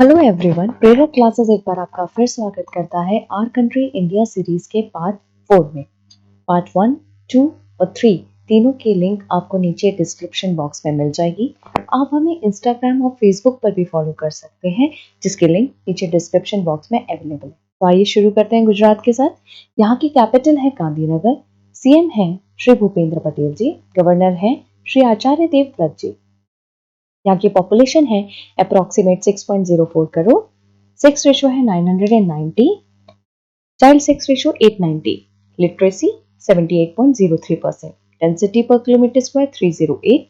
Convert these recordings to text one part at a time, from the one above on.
Hello everyone, प्रेरक classes एक बार आपका फिर स्वागत करता है आर कंट्री इंडिया सीरीज के पार्ट 4 में। पार्ट 1, 2 और 3 तीनों की लिंक आपको नीचे डिस्क्रिप्शन बॉक्स में मिल जाएगी। आप हमें इंस्टाग्राम और फेसबुक पर भी फॉलो कर सकते हैं, जिसकी लिंक नीचे डिस्क्रिप्शन बॉक्स में अवेलेबल है। तो आइए शुरू करते हैं गुजरात के साथ। यहाँ की कैपिटल है गांधीनगर। सीएम है श्री भूपेंद्र पटेल जी। गवर्नर है श्री आचार्य देवव्रत जी। यहाँ की पॉपुलेशन है अप्रोक्सीमेट 6.04 करोड़। सेक्स रेशियो है 990। Child sex ratio 890। Literacy 78.03%। Density पर किलोमीटर स्क्वायर 308।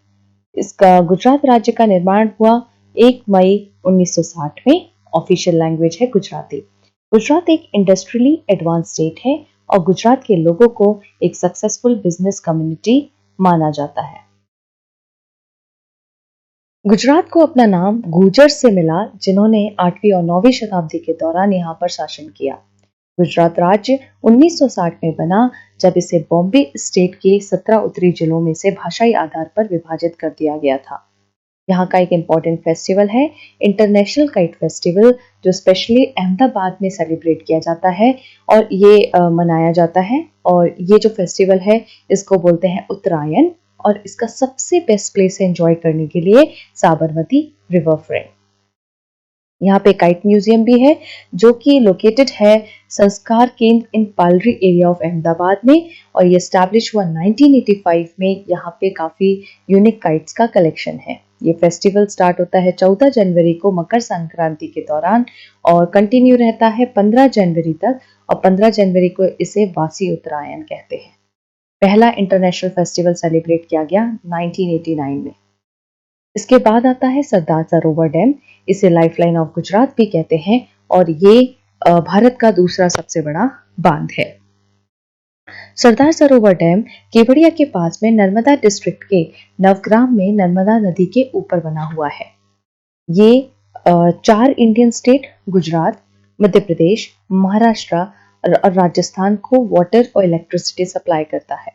इसका गुजरात राज्य का निर्माण हुआ 1 मई 1960 में। ऑफिशियल लैंग्वेज है गुजराती। गुजरात एक इंडस्ट्रियली एडवांस स्टेट है और गुजरात के लोगों को एक सक्सेसफुल बिजनेस कम्युनिटी माना जाता है। गुजरात को अपना नाम गुर्जर से मिला, जिन्होंने 8वीं और 9वीं शताब्दी के दौरान यहाँ पर शासन किया। गुजरात राज्य 1960 में बना, जब इसे बॉम्बे स्टेट के 17 उत्तरी जिलों में से भाषाई आधार पर विभाजित कर दिया गया था। यहाँ का एक इम्पॉर्टेंट फेस्टिवल है इंटरनेशनल काइट फेस्टिवल, जो स्पेशली अहमदाबाद में सेलिब्रेट किया जाता है और ये मनाया जाता है। और ये जो फेस्टिवल है इसको बोलते हैं उत्तरायण। और इसका सबसे बेस्ट प्लेस है एंजॉय करने के लिए साबरमती रिवर फ्रंट। यहाँ पे काइट म्यूजियम भी है, जो कि लोकेटेड है संस्कार केंद्र इन पालरी एरिया ऑफ अहमदाबाद में। और ये स्टैब्लिश हुआ 1985 में। यहाँ पे काफी यूनिक काइट्स का कलेक्शन है। ये फेस्टिवल स्टार्ट होता है 14 जनवरी को मकर संक्रांति के दौरान और कंटिन्यू रहता है 15 जनवरी तक। और 15 जनवरी को इसे वासी उत्तरायण कहते हैं। पहला इंटरनेशनल फेस्टिवल सेलिब्रेट किया गया 1989 में। इसके बाद आता है सरदार सरोवर डैम। इसे लाइफलाइन ऑफ गुजरात भी कहते हैं और ये भारत का दूसरा सबसे बड़ा बांध है। सरदार सरोवर डैम केवड़िया के पास में नर्मदा डिस्ट्रिक्ट के नवग्राम में नर्मदा नदी के ऊपर बना हुआ है। ये 4 इंडियन स्टेट गुजरात, मध्य प्रदेश, महाराष्ट्र और राजस्थान को वाटर और इलेक्ट्रिसिटी सप्लाई करता है।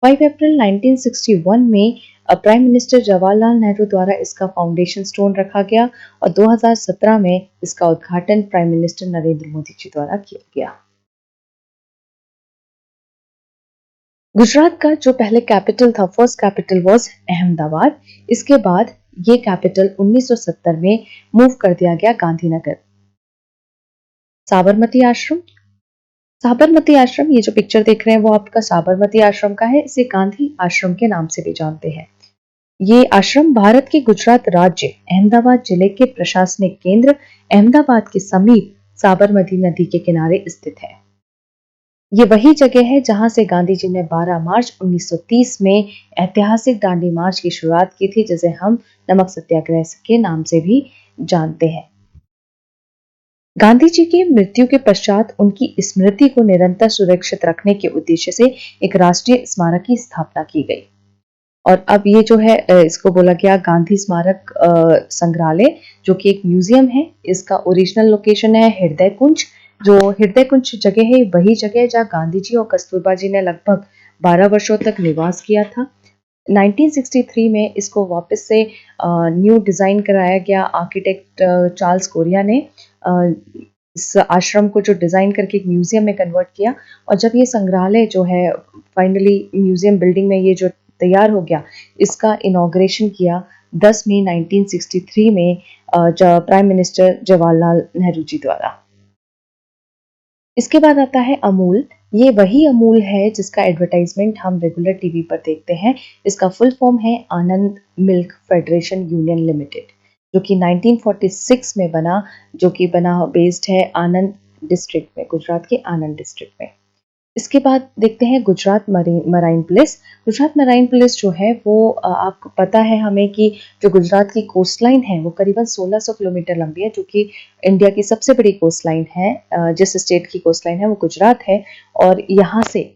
5 अप्रैल 1961 में प्राइम मिनिस्टर जवाहरलाल नेहरू द्वारा इसका फाउंडेशन स्टोन रखा गया और 2017 में इसका उद्घाटन प्राइम मिनिस्टर नरेंद्र मोदी जी द्वारा किया गया। गुजरात का जो पहले कैपिटल था, फर्स्ट कैपिटल वाज अहमदाबाद। इसके बाद ये कैपिटल 1970 में मूव कर दिया गया गांधीनगर। साबरमती आश्रम। साबरमती आश्रम, ये जो पिक्चर देख रहे हैं वो आपका साबरमती आश्रम का है। इसे गांधी आश्रम के नाम से भी जानते हैं। ये आश्रम भारत के गुजरात राज्य अहमदाबाद जिले के प्रशासनिक केंद्र अहमदाबाद के समीप साबरमती नदी के किनारे स्थित है। ये वही जगह है जहां से गांधी जी ने 12 मार्च 1930 में ऐतिहासिक दांडी मार्च की शुरुआत की थी, जिसे हम नमक सत्याग्रह के नाम से भी जानते हैं। गांधी जी की मृत्यु के पश्चात उनकी स्मृति को निरंतर सुरक्षित रखने के उद्देश्य से एक राष्ट्रीय स्मारक की स्थापना की गई। और अब ये जो है इसको बोला गया गांधी स्मारक संग्रहालय, जो कि एक म्यूजियम है। इसका ओरिजिनल लोकेशन है हृदय कुंज। जो हृदय कुंज जगह है वही जगह है जहाँ गांधी जी और कस्तूरबा जी ने लगभग 12 वर्षों तक निवास किया था। 1963 में इसको वापस से न्यू डिजाइन कराया गया। आर्किटेक्ट चार्ल्स कोरिया ने इस आश्रम को जो डिजाइन करके एक म्यूजियम में कन्वर्ट किया। और जब ये संग्रहालय जो है फाइनली म्यूजियम बिल्डिंग में ये जो तैयार हो गया, इसका इनॉग्रेशन किया 10 मई 1963 में प्राइम मिनिस्टर जवाहरलाल नेहरू जी द्वारा। इसके बाद आता है अमूल। ये वही अमूल है जिसका एडवर्टाइजमेंट हम रेगुलर टीवी पर देखते हैं। इसका फुल फॉर्म है आनंद मिल्क फेडरेशन यूनियन लिमिटेड, जो कि 1946 में बना, जो कि बना बेस्ड है आनंद डिस्ट्रिक्ट में, गुजरात के आनंद डिस्ट्रिक्ट में। इसके बाद देखते हैं Gujarat marine police. Gujarat marine police जो है वो आपको पता है हमें कि जो गुजरात की कोस्ट लाइन है वो करीबन 1600 किलोमीटर लंबी है, जो कि इंडिया की सबसे बड़ी कोस्ट लाइन है। जिस स्टेट की कोस्ट लाइन है वो गुजरात है। और यहाँ से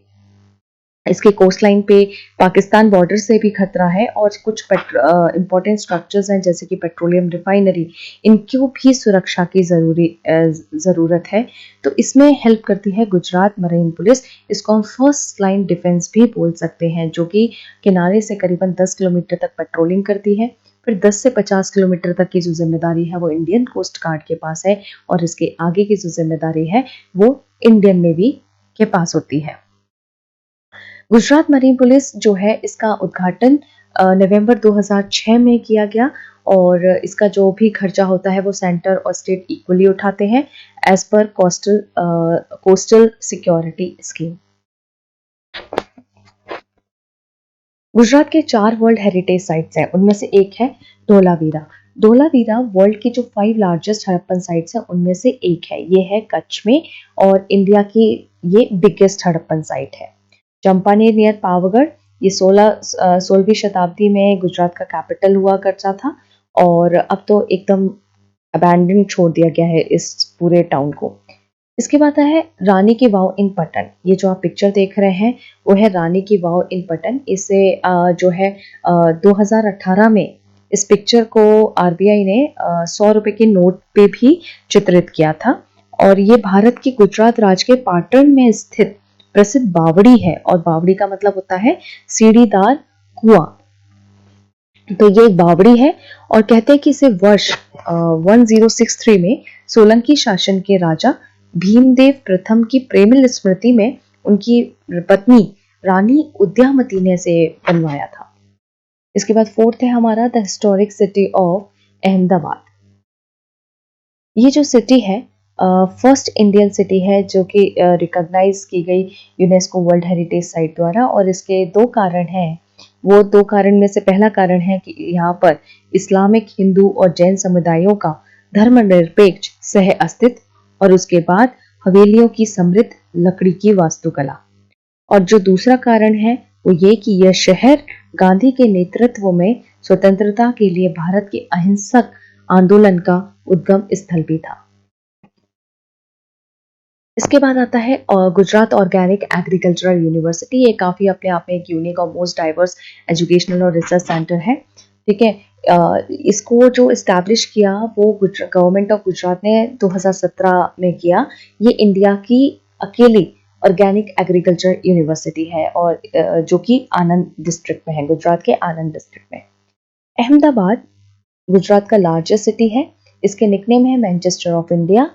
इसके कोस्ट लाइन पे पाकिस्तान बॉर्डर से भी खतरा है और कुछ इंपॉर्टेंट स्ट्रक्चर्स हैं जैसे कि पेट्रोलियम रिफाइनरी, इनकी भी सुरक्षा की ज़रूरत है। तो इसमें हेल्प करती है गुजरात मरीन पुलिस। इसको हम फर्स्ट लाइन डिफेंस भी बोल सकते हैं, जो कि किनारे से करीबन 10 किलोमीटर तक पेट्रोलिंग करती है। फिर 10 से 50 किलोमीटर तक की जो जिम्मेदारी है वो इंडियन कोस्ट गार्ड के पास है, और इसके आगे की जो जिम्मेदारी है वो इंडियन नेवी के पास होती है। गुजरात मरीन पुलिस जो है, इसका उद्घाटन नवंबर 2006 में किया गया, और इसका जो भी खर्चा होता है वो सेंटर और स्टेट इक्वली उठाते हैं as per coastal security scheme. Gujarat के 4 वर्ल्ड हेरिटेज साइट्स हैं, उनमें से एक है धोलावीरा। धोलावीरा वर्ल्ड की जो 5 लार्जेस्ट हड़प्पन साइट्स हैं उनमें से एक है। ये है कच्छ में, और इंडिया की ये बिगेस्ट हड़प्पन साइट है। चंपानेर नियर पावागढ़, ये 16वीं शताब्दी में गुजरात का कैपिटल हुआ करता था, और अब तो एकदम अबैंडन छोड़ दिया गया है इस पूरे टाउन को। इसके बाद है रानी की वाव इन पटन। ये जो आप पिक्चर देख रहे हैं वो है रानी की वाव इन पटन। इसे जो है 2018 में इस पिक्चर को आरबीआई ने 100 रुपए के नोट पे भी चित्रित किया था, और ये भारत की गुजरात राज्य के पाटन में स्थित प्रसिद्ध बावड़ी है, और बावड़ी का मतलब होता है सीढ़ीदार कुआं। तो ये एक बावड़ी है, और कहते हैं कि इसे वर्ष 1063 में सोलंकी शासन के राजा भीमदेव प्रथम की प्रेमिल स्मृति में उनकी पत्नी रानी उद्यामती ने इसे बनवाया था। इसके बाद फोर्थ है हमारा the historic city of Ahmedabad. ये जो सिटी है फर्स्ट इंडियन सिटी है जो कि रिकॉग्नाइज की गई यूनेस्को वर्ल्ड हेरिटेज साइट द्वारा, और इसके 2 कारण हैं। वो 2 कारण में से पहला कारण है कि यहाँ पर इस्लामिक, हिंदू और जैन समुदायों का धर्मनिरपेक्ष सह अस्तित्व, और उसके बाद हवेलियों की समृद्ध लकड़ी की वास्तुकला। और जो दूसरा कारण है वो ये कि यह शहर गांधी के नेतृत्व में स्वतंत्रता के लिए भारत के अहिंसक आंदोलन का उद्गम स्थल भी था। इसके बाद आता है गुजरात ऑर्गेनिक एग्रीकल्चरल यूनिवर्सिटी। ये काफी अपने आप में एक यूनिक और मोस्ट डाइवर्स एजुकेशनल और रिसर्च सेंटर है। ठीक है, इसको जो इस्टेब्लिश किया वो गवर्नमेंट ऑफ गुजरात ने 2017 में किया। ये इंडिया की अकेली ऑर्गेनिक एग्रीकल्चर यूनिवर्सिटी है, और जो कि आनंद डिस्ट्रिक्ट में है, गुजरात के आनंद डिस्ट्रिक्ट में। अहमदाबाद गुजरात का लार्जेस्ट सिटी है। इसके निकनेम है Manchester of India,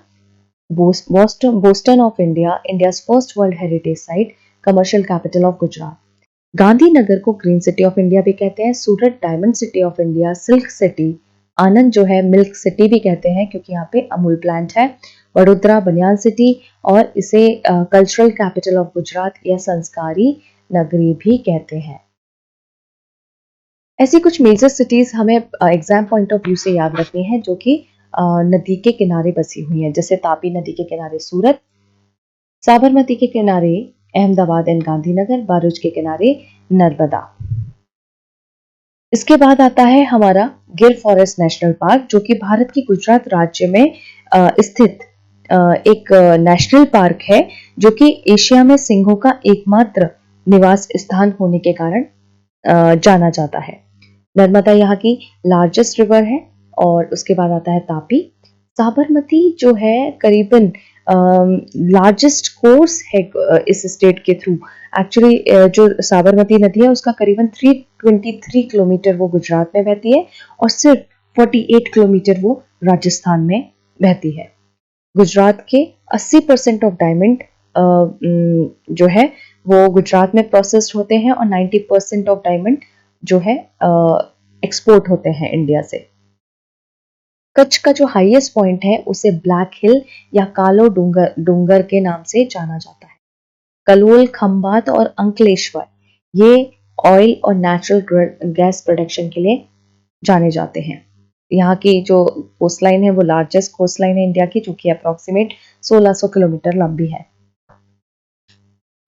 Boston of India, India's first world heritage site, commercial capital of Gujarat. Gandhinagar को ग्रीन सिटी ऑफ इंडिया भी कहते हैं, Surat diamond city of India, silk city, Anand जो है मिल्क सिटी भी कहते हैं क्योंकि यहाँ पे अमूल प्लांट है, वडोदरा बनियान सिटी, और इसे कल्चरल कैपिटल ऑफ गुजरात या संस्कारी नगरी भी कहते हैं। ऐसी कुछ मेजर सिटीज हमें एग्जाम पॉइंट ऑफ व्यू से याद रखनी है जो कि नदी के किनारे बसी हुई है, जैसे तापी नदी के किनारे सूरत, साबरमती के किनारे अहमदाबाद एंड गांधीनगर, बारूच के किनारे नर्मदा। इसके बाद आता है हमारा गिर फॉरेस्ट नेशनल पार्क, जो कि भारत की गुजरात राज्य में स्थित एक नेशनल पार्क है, जो कि एशिया में सिंहों का एकमात्र निवास स्थान होने के कारण जाना जाता है। नर्मदा यहाँ की लार्जेस्ट रिवर है, और उसके बाद आता है तापी। साबरमती जो है करीबन लार्जेस्ट कोर्स है इस स्टेट के थ्रू। एक्चुअली जो साबरमती नदी है उसका करीबन 323 किलोमीटर वो गुजरात में बहती है, और सिर्फ 48 किलोमीटर वो राजस्थान में बहती है। गुजरात के 80% ऑफ डायमंड जो है वो गुजरात में प्रोसेस्ड होते हैं, और 90% ऑफ डायमंड जो है एक्सपोर्ट होते हैं इंडिया से। कच्छ का जो हाईएस्ट पॉइंट है उसे ब्लैक हिल या कालो डूंगर के नाम से जाना जाता है। कलोल, खंबात और अंकलेश्वर ये ऑयल और नेचुरल गैस प्रोडक्शन के लिए जाने जाते हैं। यहाँ की जो कोस्टलाइन है वो लार्जेस्ट कोस्टलाइन है इंडिया की, जो कि अप्रोक्सीमेट 1600 किलोमीटर लंबी है।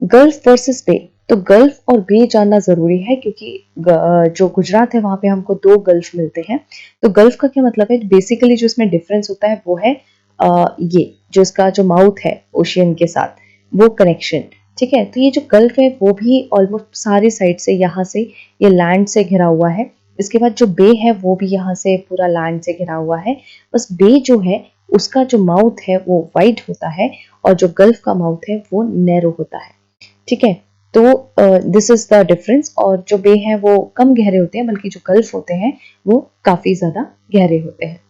गल्फ वर्सेस बे, तो गल्फ और बे जानना जरूरी है क्योंकि जो गुजरात है वहां पे हमको 2 गल्फ मिलते हैं। तो गल्फ का क्या मतलब है, बेसिकली जो इसमें डिफरेंस होता है वो है ये जो इसका जो माउथ है ओशियन के साथ वो कनेक्शन। ठीक है, तो ये जो गल्फ है वो भी ऑलमोस्ट सारी साइड से यहाँ से ये लैंड से घिरा हुआ है। इसके बाद जो बे है वो भी यहाँ से पूरा लैंड से घिरा हुआ है। बस बे जो है उसका जो माउथ है वो वाइड होता है, और जो गल्फ का माउथ है वो नैरो होता है। ठीक है, तो दिस इज द डिफरेंस। और जो बे हैं वो कम गहरे होते हैं, बल्कि जो गल्फ होते हैं वो काफी ज्यादा गहरे होते हैं।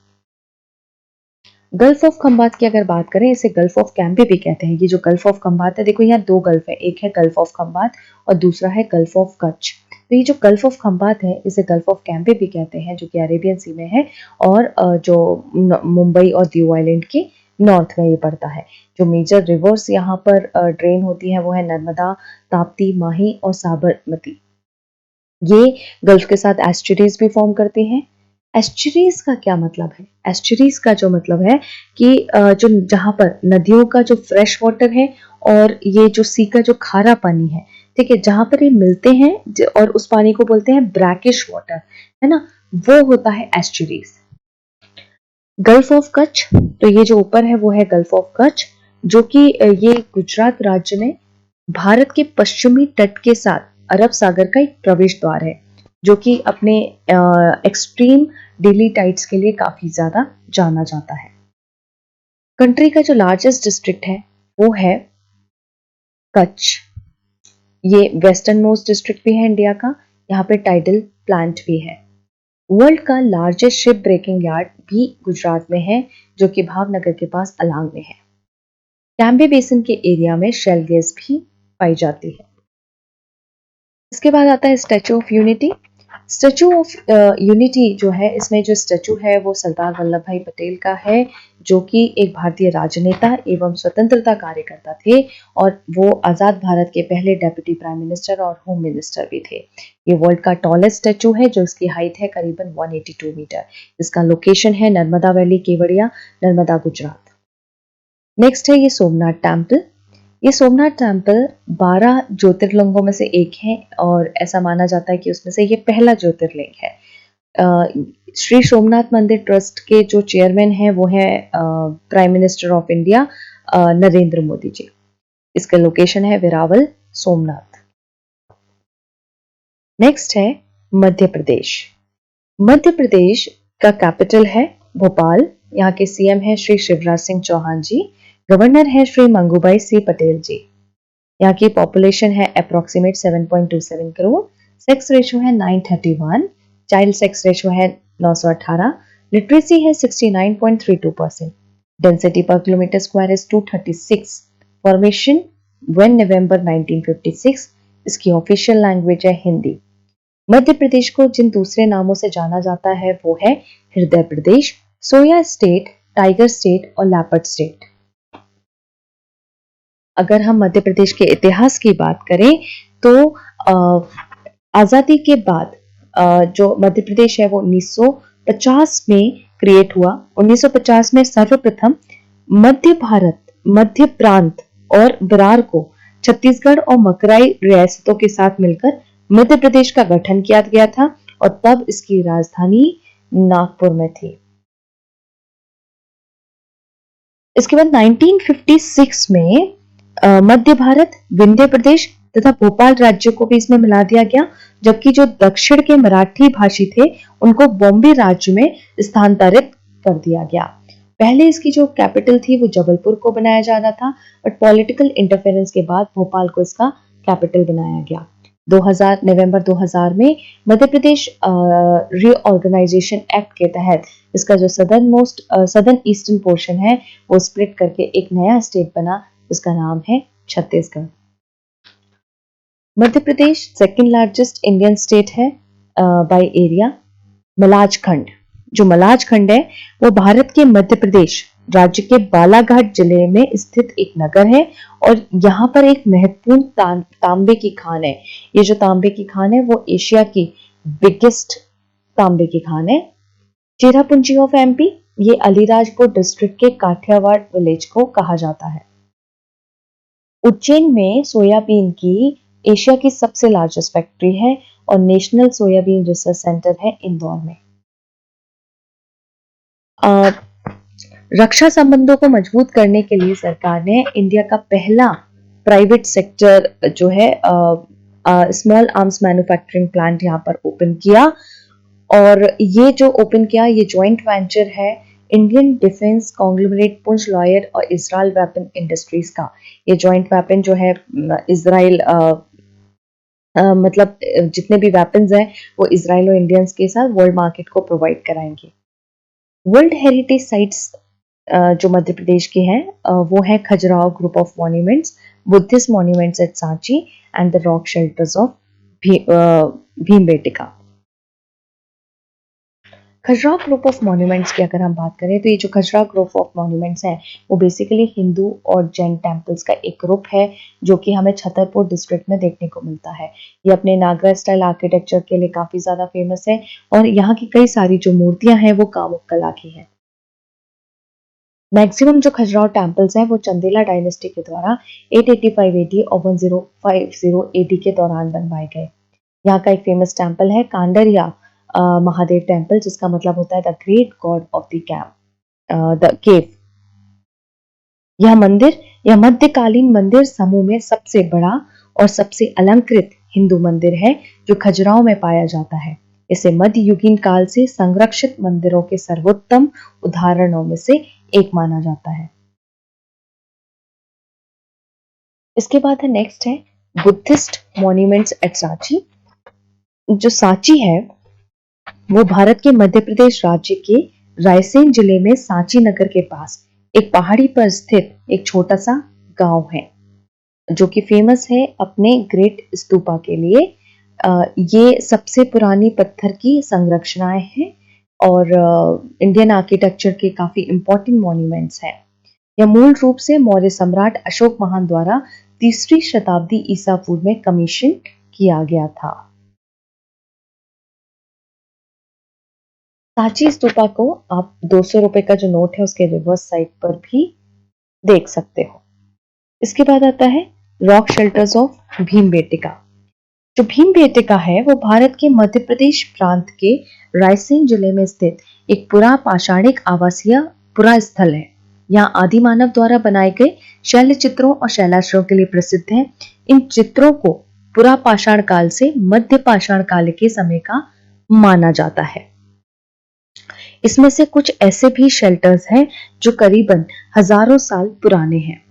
गल्फ ऑफ खंबात की अगर बात करें, इसे गल्फ ऑफ कैम्बे भी कहते हैं। ये जो गल्फ ऑफ खंबात है, देखो यहाँ दो गल्फ है, एक है गल्फ ऑफ खंबात और दूसरा है गल्फ ऑफ कच्छ। तो ये जो गल्फ ऑफ खंबात है इसे गल्फ ऑफ कैम्बे भी कहते हैं, जो कि अरेबियन सी में है और जो मुंबई और दीव आइलैंड के नॉर्थ में ये पड़ता है। जो मेजर रिवर्स यहाँ पर ड्रेन होती है वो है नर्मदा, ताप्ती, माही और साबरमती। ये गल्फ के साथ एस्चुरीज भी फॉर्म करती हैं। एस्चुरीज का क्या मतलब है? एस्चुरीज का जो मतलब है कि जो जहां पर नदियों का जो फ्रेश वाटर है और ये जो सी का जो खारा पानी है, ठीक है, जहां पर ये मिलते हैं और उस पानी को बोलते हैं ब्रैकिश वाटर, है ना, वो होता है एस्चुरीज। गल्फ ऑफ कच्छ, तो ये जो ऊपर है वो है गल्फ ऑफ कच्छ, जो कि ये गुजरात राज्य में भारत के पश्चिमी तट के साथ अरब सागर का एक प्रवेश द्वार है, जो कि अपने एक्सट्रीम डेली टाइड्स के लिए काफी ज्यादा जाना जाता है। कंट्री का जो लार्जेस्ट डिस्ट्रिक्ट है वो है कच्छ। ये वेस्टर्न मोस्ट डिस्ट्रिक्ट भी है इंडिया का। यहाँ पे टाइडल प्लांट भी है। वर्ल्ड का लार्जेस्ट शिप ब्रेकिंग यार्ड भी गुजरात में है, जो कि भावनगर के पास अलांग में है। कैम्बे बेसिन के एरिया में शेल गैस भी पाई जाती है। इसके बाद आता है statue of unity. Statue of unity जो है, इसमें जो स्टैचू है वो सरदार वल्लभ भाई पटेल का है, जो कि एक भारतीय राजनेता एवं स्वतंत्रता कार्यकर्ता थे और वो आजाद भारत के पहले डेप्यूटी प्राइम मिनिस्टर और होम मिनिस्टर भी थे। ये वर्ल्ड का टॉलेस्ट स्टैचू है, जो इसकी हाइट है करीबन 182 मीटर। इसका लोकेशन है नर्मदा वैली, केवड़िया, नर्मदा, गुजरात। नेक्स्ट है ये सोमनाथ टेम्पल। ये सोमनाथ टेम्पल 12 ज्योतिर्लिंगों में से एक है और ऐसा माना जाता है कि उसमें से ये पहला ज्योतिर्लिंग है। श्री सोमनाथ मंदिर ट्रस्ट के जो चेयरमैन हैं वो है prime minister of India Narendra Modi ji. इसका लोकेशन है वेरावल, सोमनाथ। नेक्स्ट है मध्य प्रदेश। मध्य प्रदेश का कैपिटल है भोपाल। यहाँ के सीएम है श्री शिवराज सिंह चौहान जी। गवर्नर है श्री मंगूभाई सी पटेल जी। यहाँ की पॉपुलेशन है अप्रोक्सीमेट 7.27 करोड़। सेक्स रेशियो है 931। चाइल्ड सेक्स रेशियो है 918। लिटरेसी है 69.32%। डेंसिटी पर किलोमीटर स्क्वायर इज 236। फॉर्मेशन 1 नवंबर 1956। इसकी ऑफिशियल लैंग्वेज है हिंदी। मध्य प्रदेश को जिन दूसरे नामों से जाना जाता है वो है हृदय प्रदेश, सोया स्टेट, टाइगर स्टेट और लेपर्ड स्टेट। अगर हम मध्य प्रदेश के इतिहास की बात करें तो आजादी के बाद जो मध्य प्रदेश है वो 1950 में क्रिएट हुआ। 1950 में सर्वप्रथम मध्य भारत, मध्य प्रांत और बरार को छत्तीसगढ़ और मकराई रियासतों के साथ मिलकर मध्य प्रदेश का गठन किया गया था और तब इसकी राजधानी नागपुर में थी। इसके बाद 1956 में मध्य भारत, विंध्य प्रदेश तथा भोपाल राज्य को भी इसमें मिला दिया गया, जबकि जो दक्षिण के मराठी भाषी थे उनको बॉम्बे राज्य में स्थानांतरित कर दिया गया। पहले इसकी जो कैपिटल थी वो जबलपुर को बनाया जा रहा था, बट पॉलिटिकल इंटरफेरेंस के बाद भोपाल को इसका कैपिटल बनाया गया। 2000 नवंबर 2000 में मध्य प्रदेश रीऑर्गेनाइजेशन एक्ट के तहत इसका जो सदर्न ईस्टर्न पोर्शन है वो स्प्लिट करके एक नया स्टेट बना, जिसका नाम है Chhattisgarh. Madhya Pradesh second largest Indian state है बाय एरिया। मलाज खंड, जो मलाज खंड है वो भारत के मध्य प्रदेश राज्य के बालाघाट जिले में स्थित एक नगर है और यहाँ पर एक महत्वपूर्ण तांबे की खान है। ये जो तांबे की खान है वो एशिया की बिगेस्ट तांबे की खान है। चेरापूंजी ऑफ एमपी, ये अलीराजपुर डिस्ट्रिक्ट के काठियावाड़ विलेज को कहा जाता है। उज्जैन में सोयाबीन की एशिया की सबसे लार्जेस्ट फैक्ट्री है और नेशनल सोयाबीन रिसर्च सेंटर है इंदौर में। रक्षा संबंधों को मजबूत करने के लिए सरकार ने इंडिया का पहला प्राइवेट सेक्टर जो है स्मॉल आर्म्स मैन्युफैक्चरिंग प्लांट यहाँ पर ओपन किया और ये जो ओपन किया ये जॉइंट वेंचर है Indian defence conglomerate Poonch Lloyd और इजराइल वेपन इंडस्ट्रीज का। ये जॉइंट वेपन जो है इजराइल मतलब जितने भी वेपन्स हैं वो इजराइल और इंडियंस के साथ वर्ल्ड मार्केट को प्रोवाइड कराएंगे। वर्ल्ड हेरिटेज साइट्स जो मध्य प्रदेश के हैं वो है Khajuraho group of monuments, Buddhist monuments at Sanchi and the rock shelters of Bhimbetka. Khajuraho group of monuments की अगर हम बात करें तो ये जो खजुराहो ग्रुप ऑफ मॉन्यूमेंट्स हैं वो बेसिकली हिंदू और जैन टेम्पल्स का एक ग्रुप है जो कि हमें छतरपुर डिस्ट्रिक्ट में देखने को मिलता है। ये अपने नागरा स्टाइल आर्किटेक्चर के लिए काफी ज्यादा फेमस है और यहाँ की कई सारी जो मूर्तियां हैं वो कामुक कला की हैं। मैक्सिमम जो खजुराहो टेम्पल्स हैं वो चंदेला डायनेस्टी के द्वारा 885 एडी और 1050 एडी के दौरान बनवाए गए। यहाँ का एक फेमस टेम्पल है कांडरिया महादेव टेम्पल, जिसका मतलब होता है the great God of the camp the cave. यह मध्यकालीन मंदिर समूह में सबसे बड़ा और सबसे अलंकृत हिंदू मंदिर है जो खजुराहो में पाया जाता है। इसे मध्ययुगीन काल से संरक्षित मंदिरों के सर्वोत्तम उदाहरणों में से एक माना जाता है। इसके बाद है नेक्स्ट है बुद्धिस्ट मॉन्यूमेंट्स एट सांची। जो सांची है वो भारत के मध्य प्रदेश राज्य के रायसेन जिले में सांची नगर के पास एक पहाड़ी पर स्थित एक छोटा सा गांव है जो कि फेमस है अपने ग्रेट स्तूपा के लिए। ये सबसे पुरानी पत्थर की संरचनाएं हैं और इंडियन आर्किटेक्चर के काफी इंपॉर्टेंट मॉन्यूमेंट्स हैं। यह मूल रूप से मौर्य सम्राट अशोक महान द्वारा 3री शताब्दी ईसा पूर्व में कमीशन किया गया था। सांची स्तूपा को आप 200 रुपए का जो नोट है उसके रिवर्स साइड पर भी देख सकते हो। इसके बाद आता है रॉक शेल्टर्स ऑफ भीमबेटका। जो भीमबेटका है वो भारत के मध्य प्रदेश प्रांत के रायसेन जिले में स्थित एक पुरा पाषाणिक आवासीय पुरा स्थल है। यहाँ आदि मानव द्वारा बनाए गए शैल चित्रों और शैलाश्रयों के लिए प्रसिद्ध है। इन चित्रों को पुरा पाषाण काल से मध्य पाषाण काल के समय का माना जाता है। इसमें से कुछ ऐसे भी शेल्टर्स हैं जो करीबन हजारों साल पुराने हैं।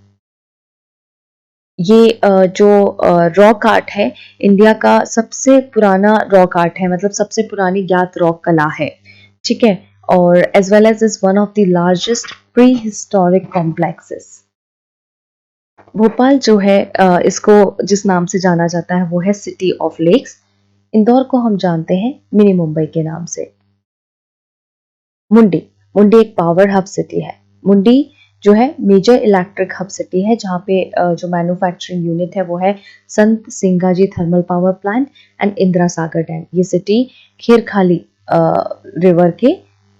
ये जो रॉक आर्ट है इंडिया का सबसे पुराना रॉक आर्ट है, मतलब सबसे पुरानी ज्ञात रॉक कला है, ठीक है। और as well as is one of the largest prehistoric complexes. Bhopal जो है इसको जिस नाम से जाना जाता है वो है सिटी ऑफ लेक्स। इंदौर को हम जानते हैं मिनी मुंबई के नाम से। मुंडी मुंडी एक पावर हब सिटी है। मुंडी जो है मेजर इलेक्ट्रिक हब सिटी है जहाँ पे जो मैन्युफैक्चरिंग यूनिट है वो है संत Singaji thermal power plant and Indira Sagar dam. ये सिटी खेरखाली रिवर के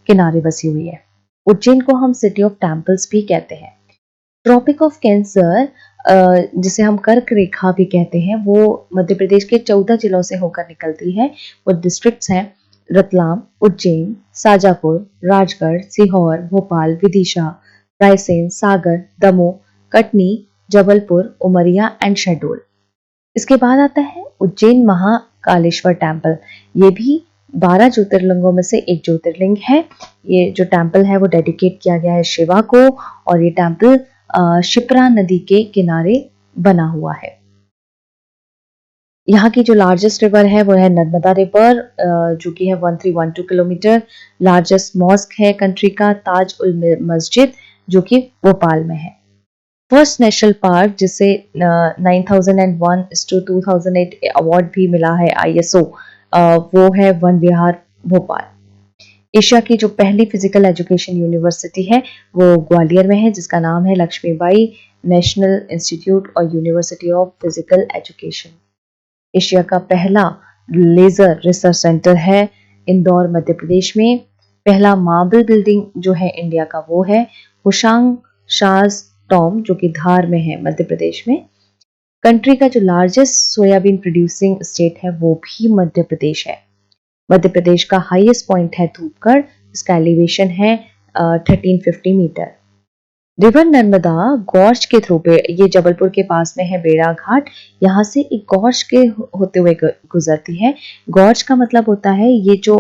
किनारे बसी हुई है। उज्जैन को हम सिटी ऑफ टेम्पल्स भी कहते हैं। ट्रॉपिक ऑफ कैंसर जिसे हम कर्क रेखा भी कहते हैं वो मध्य प्रदेश के 14 जिलों से होकर निकलती है। वो डिस्ट्रिक्ट्स हैं रतलाम, उज्जैन, शाजापुर, राजगढ़, सीहोर, भोपाल, विदिशा, रायसेन, सागर, दमोह, कटनी, जबलपुर, उमरिया एंड शहडोल। इसके बाद आता है उज्जैन महाकालेश्वर टेम्पल। ये भी 12 ज्योतिर्लिंगों में से एक ज्योतिर्लिंग है। ये जो टेम्पल है वो डेडिकेट किया गया है शिवा को और ये टेम्पल शिप्रा नदी के किनारे बना हुआ है। यहाँ की जो लार्जेस्ट रिवर है वो है नर्मदा रिवर जो कि है 1312 किलोमीटर। लार्जेस्ट मॉस्क है कंट्री का ताज उल मस्जिद जो कि भोपाल में है। फर्स्ट नेशनल पार्क जिसे 9001/2008 अवार्ड भी मिला है ISO, वो है वन विहार भोपाल। एशिया की जो पहली फिजिकल एजुकेशन यूनिवर्सिटी है वो ग्वालियर में है जिसका नाम है लक्ष्मीबाई नेशनल इंस्टीट्यूट और university of physical education. Asia का पहला लेजर रिसर्च सेंटर है इंदौर मध्य प्रदेश में। पहला मार्बल बिल्डिंग जो है इंडिया का वो है हुशांग शाज टॉम जो कि धार में है मध्य प्रदेश में। कंट्री का जो लार्जेस्ट सोयाबीन प्रोड्यूसिंग स्टेट है वो भी मध्य प्रदेश है। मध्य प्रदेश का हाईएस्ट पॉइंट है धूपगढ़, इसका एलिवेशन है 1350 मीटर। रिवर नर्मदा गॉर्ज के थ्रू पे, ये जबलपुर के पास में है बेड़ा घाट, यहाँ से एक गॉर्ज के होते हुए गुजरती है। गॉर्ज का मतलब होता है ये जो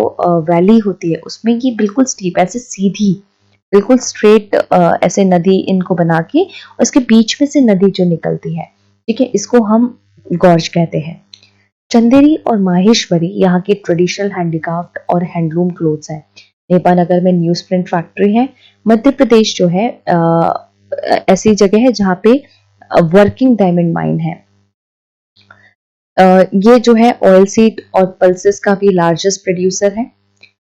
वैली होती है उसमें ये बिल्कुल स्टीप ऐसे सीधी बिल्कुल स्ट्रेट ऐसे नदी इनको बना के उसके बीच में से नदी जो निकलती है, ठीक है, इसको हम गॉर्ज कहते हैं। चंदेरी और माहेश्वरी यहाँ की ट्रेडिशनल हैंडीक्राफ्ट और हैंडलूम क्लोथ्स हैं। नेपानगर में न्यूज प्रिंट फैक्ट्री है। मध्य प्रदेश जो है ऐसी जगह है जहाँ पे वर्किंग डायमंड माइन है। ये जो है ऑयल सीड और पल्सेस का भी लार्जेस्ट प्रोड्यूसर है।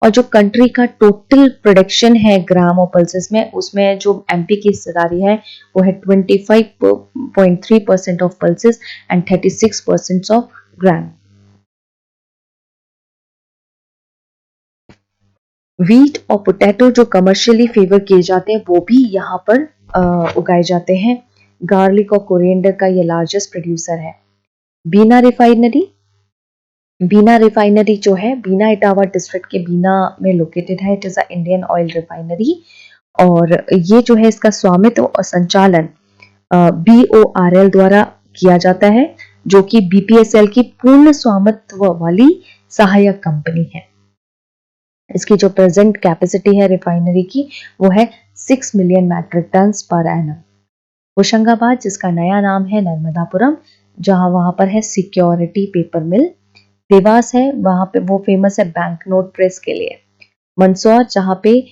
और जो कंट्री का टोटल प्रोडक्शन है ग्राम और पल्सेस में, उसमें जो एमपी की हिस्सेदारी है वो है 25.3% of pulses and 36% of gram. Wheat और पोटैटो जो कमर्शियली फेवर किए जाते हैं वो भी यहाँ पर उगाए जाते हैं। गार्लिक और कोरिएंडर का ये लार्जेस्ट प्रोड्यूसर है। बीना रिफाइनरी, बीना रिफाइनरी जो है बीना इटावा डिस्ट्रिक्ट के बीना में लोकेटेड है। It is a Indian oil refinery और ये जो है इसका स्वामित्व और संचालन BORL द्वारा किया जाता है, जो कि BPSL की पूर्ण स्वामित्व वाली सहायक कंपनी है। इसकी जो प्रेजेंट कैपेसिटी है रिफाइनरी की वो है 6 million metric tonne per annum. Hoshangabad जिसका नया नाम है नर्मदापुरम, जहां वहां पर है सिक्योरिटी पेपर मिल। देवास है, वहां पे वो फेमस है बैंक नोट प्रेस के लिए। मंदसौर जहाँ पे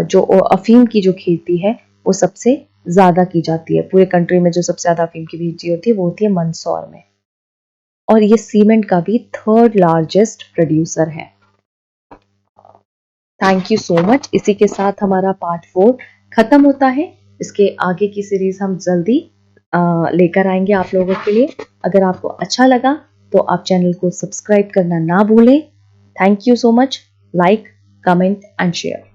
जो अफीम की जो खेती है वो सबसे ज्यादा की जाती है। पूरे कंट्री में जो सबसे ज्यादा अफीम की खेती होती है वो होती है मंदसौर में। और ये सीमेंट का भी थर्ड लार्जेस्ट प्रोड्यूसर है। Thank you so much. इसी के साथ हमारा पार्ट 4 खत्म होता है। इसके आगे की सीरीज हम जल्दी लेकर आएंगे आप लोगों के लिए। अगर आपको अच्छा लगा तो आप चैनल को सब्सक्राइब करना ना भूलें। Thank you so much. Like, comment and share.